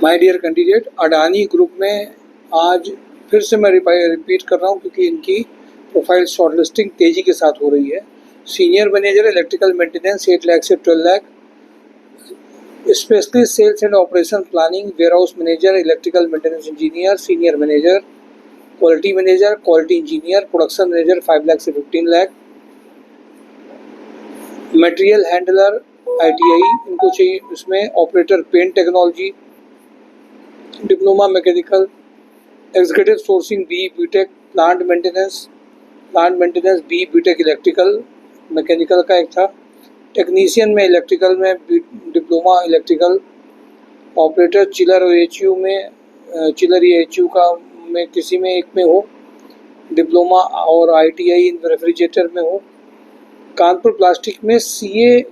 My dear candidate, Adani group में आज फिर से मैं रिपीट कर रहा हूँ क्योंकि इनकी प्रोफाइल शॉर्टलिस्टिंग तेज़ी के साथ हो रही है। Senior manager electrical maintenance 8 lakh से 12 lakh, specialist sales and operation planning, warehouse manager, electrical maintenance engineer, senior manager, quality engineer, production manager 5 lakh से 15 लाख, मटेरियल हैंडलर ITI इनको चाहिए। इसमें operator paint technology, diploma mechanical, executive sourcing BE/BTech, plant maintenance BE/BTech electrical mechanical का एक था। Technician में electrical में diploma electrical, operator chiller और HU में चिलर या HU का में किसी में एक में हो, डिप्लोमा और ITI इन रेफ्रिजरेटर में हो। कानपुर प्लास्टिक में CA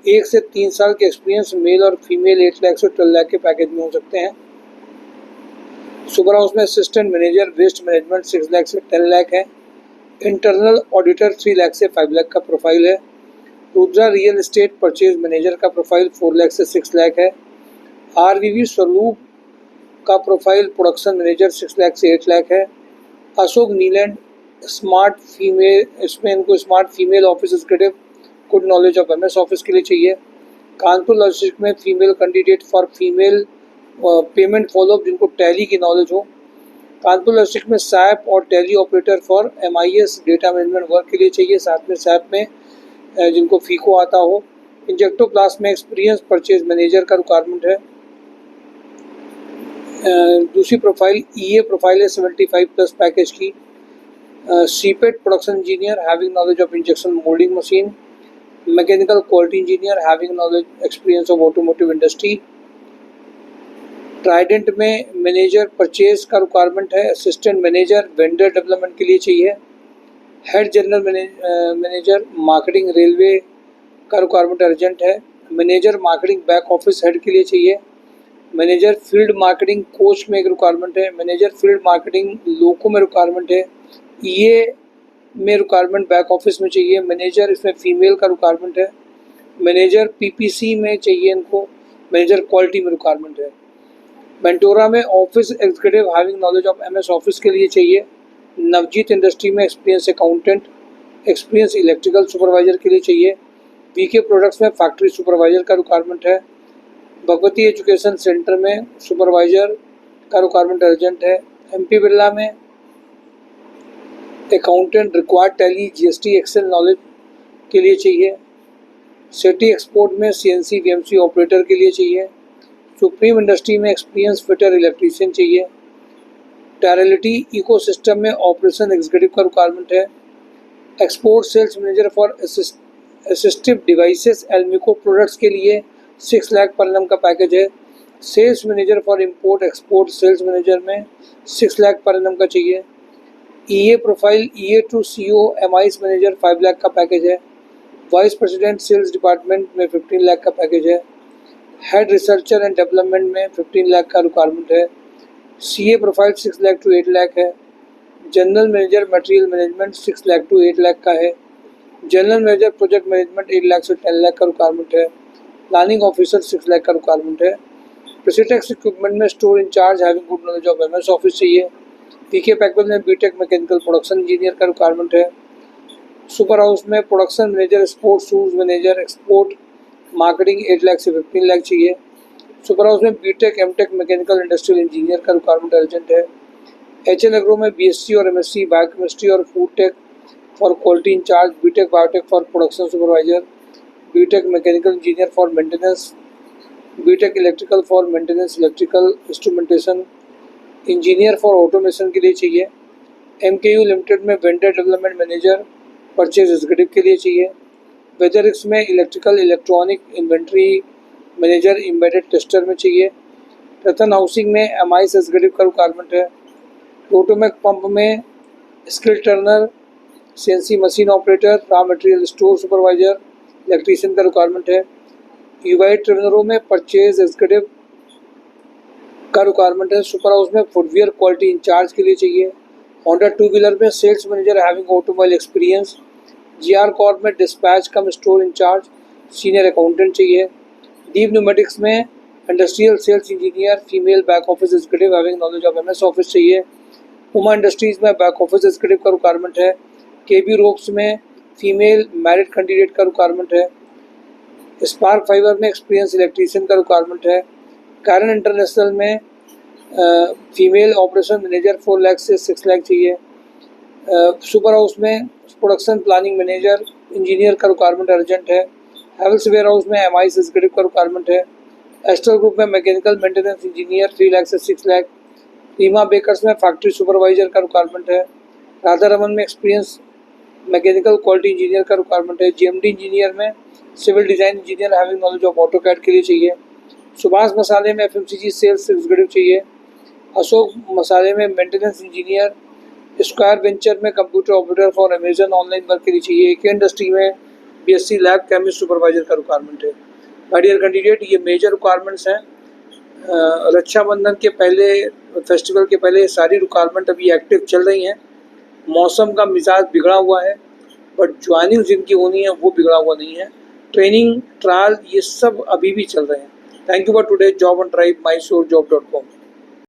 1 से 3 साल के एक्सपीरियंस मेल और फीमेल 8 लाख से 12 लाख के पैकेज में हो सकते हैं। सुपर हाउस में assistant manager waste management 6 lakh से 10 लाख है। इंटरनल ऑडिटर 3 लाख से 5 लाख का प्रोफाइल है। Rudra real estate purchase manager का प्रोफाइल 4 लाख से 6 लाख है। RVV स्वरूप का प्रोफाइल प्रोडक्शन मैनेजर 6 लाख से 8 लाख है। अशोक नीलैंड स्मार्ट फीमेल, इसमें इनको smart female office executive, good knowledge of MS office के लिए चाहिए। कानपुर लॉजिस्टिक में female candidate for female payment follow up जिनको टैली की नॉलेज हो। कानपुर लॉजिस्टिक में SAP और tally operator for MIS data management work के लिए चाहिए, साथ में SAP में जिनको फीको आता हो। इंजेक्टो प्लास में एक्सपीरियंस परचेज मैनेजर का रिक्वायरमेंट है। दूसरी प्रोफाइल EA प्रोफाइल है 75 प्लस पैकेज की। CPET production engineer having knowledge of injection moulding machine, mechanical quality engineer having knowledge experience of automotive industry. Trident में मैनेजर परचेज का रिक्वायरमेंट है। Assistant manager vendor development के लिए चाहिए। Head general manager marketing railway का requirement urgent है। Manager marketing back office head के लिए चाहिए। मैनेजर फील्ड मार्केटिंग कोच में एक रिक्वायरमेंट है। मैनेजर फील्ड मार्केटिंग लोको में रिक्वायरमेंट है। EA में रिक्वायरमेंट बैक ऑफिस में चाहिए। मैनेजर इसमें फीमेल का रिक्वायरमेंट है। मैनेजर PPC में चाहिए इनको। मैनेजर क्वालिटी में रिक्वायरमेंट है। मेंटोरा में office executive having knowledge of MS office के लिए चाहिए। नवजीत इंडस्ट्री में experience accountant, experience electrical supervisor के लिए चाहिए। VK प्रोडक्ट्स में फैक्ट्री सुपरवाइजर का रिक्वायरमेंट है। भगवती एजुकेशन सेंटर में सुपरवाइजर का रिक्वायरमेंट अर्जेंट है। MP बिरला में accountant required Tally GST Excel knowledge के लिए चाहिए। सेटी एक्सपोर्ट में CNC VMC ऑपरेटर के लिए चाहिए। सुप्रीम इंडस्ट्री में एक्सपीरियंस फिटर इलेक्ट्रीशियन चाहिए। टैरेलिटी इकोसिस्टम में ऑपरेशन एग्जीक्यूटिव का रिक्वायरमेंट है। Export sales manager for assistive devices Alimco products के लिए 6 लाख पर एनम का पैकेज है। Sales manager for import export sales manager में 6 लाख पर एनम का चाहिए। EA profile EA to CO MIS manager 5 lakh का पैकेज है। वाइस प्रेसिडेंट सेल्स डिपार्टमेंट में 15 लाख का पैकेज है। हेड रिसर्चर एंड डेवलपमेंट में 15 लाख का रिक्वायरमेंट है। CA profile 6 lakh to 8 lakh है। General manager material management 6 lakh to 8 lakh का है। General manager project management 8 lakh से 10 लाख का रिक्वायरमेंट है। प्लानिंग ऑफिसर 6 लाख का रिक्वायरमेंट है। प्रेसिटेक्स इक्विपमेंट में store incharge having good knowledge of MS office चाहिए। PK पैकेज में BTech मैकेनिकल प्रोडक्शन इंजीनियर का रिक्वायरमेंट है। सुपर हाउस में production manager, sport shoes manager, export marketing 8 lakh से 15 लाख चाहिए। सुपर हाउस में BTech MTech mechanical industrial engineer का requirement urgent है। HL एग्रो में BSc और MSc बायोकेमिस्ट्री और food tech for quality incharge, BTech biotech for production supervisor, BTech mechanical engineer for maintenance, BTech electrical for maintenance electrical instrumentation, engineer for automation के लिए चाहिए। MKU limited में vendor development manager purchase executive के लिए चाहिए। वेदरिक्स में electrical electronic inventory manager embedded tester में चाहिए। रतन हाउसिंग में MIS एग्जीक्यूटिव का रिक्वायरमेंट है। रोटोमैक पंप में skill Turner, CNC machine operator, raw material store supervisor, electrician का रिक्वायरमेंट है। UI ट्रेनरों में परचेज एग्जीक्यूटिव का रिक्वायरमेंट है। सुपर हाउस में फुटवियर क्वालिटी इंचार्ज के लिए चाहिए। होंडा टू व्हीलर में sales manager having automobile experience. GR corp में dispatch cum store incharge senior accountant चाहिए। दीप न्यूमेटिक्स में industrial sales engineer female back office executive having knowledge of MS office चाहिए। Uma industries में back office executive का requirement है। KB ropes में female married candidate का requirement है। स्पार्क फाइबर में एक्सपीरियंस इलेक्ट्रीशियन का रिक्वायरमेंट है। कैरन इंटरनेशनल में फीमेल ऑपरेशन मैनेजर 4 लाख से 6 लाख चाहिए। सुपर हाउस में प्रोडक्शन प्लानिंग मैनेजर इंजीनियर का रिक्वायरमेंट अर्जेंट है। हैवेल्स वेयर हाउस में MIS एग्जीक्यूटिव का रिक्वायरमेंट है। एस्टर ग्रुप में मैकेनिकल मेंटेनेंस इंजीनियर 3 लाख से 6 लाख। रीमा बेकर्स में फैक्ट्री सुपरवाइजर का रिक्वायरमेंट है। राधा रमन में एक्सपीरियंस मैकेनिकल क्वालिटी इंजीनियर का रिक्वायरमेंट है। GMD इंजीनियर में civil design engineer having knowledge of AutoCAD के लिए चाहिए। सुभाष मसाले में FMCG सेल्स एग्जीक्यूटिव चाहिए। अशोक मसाले में मेंटेनेंस इंजीनियर। स्क्वायर वेंचर में computer operator for Amazon online work के लिए चाहिए। AK इंडस्ट्री में BSc लैब केमिस्ट सुपरवाइजर का रिक्वायरमेंट है। माय डियर कैंडिडेट, ये मेजर रिक्वायरमेंट्स हैं। रक्षाबंधन के पहले, फेस्टिवल के पहले सारी रिक्वायरमेंट अभी एक्टिव चल रही हैं। मौसम का मिजाज बिगड़ा हुआ है, बट ज्वाइनिंग जिनकी होनी है वो बिगड़ा हुआ नहीं है। ट्रेनिंग, ट्रायल, ये सब अभी भी चल रहे हैं। Thank you for today job on drive, myshorejob.com।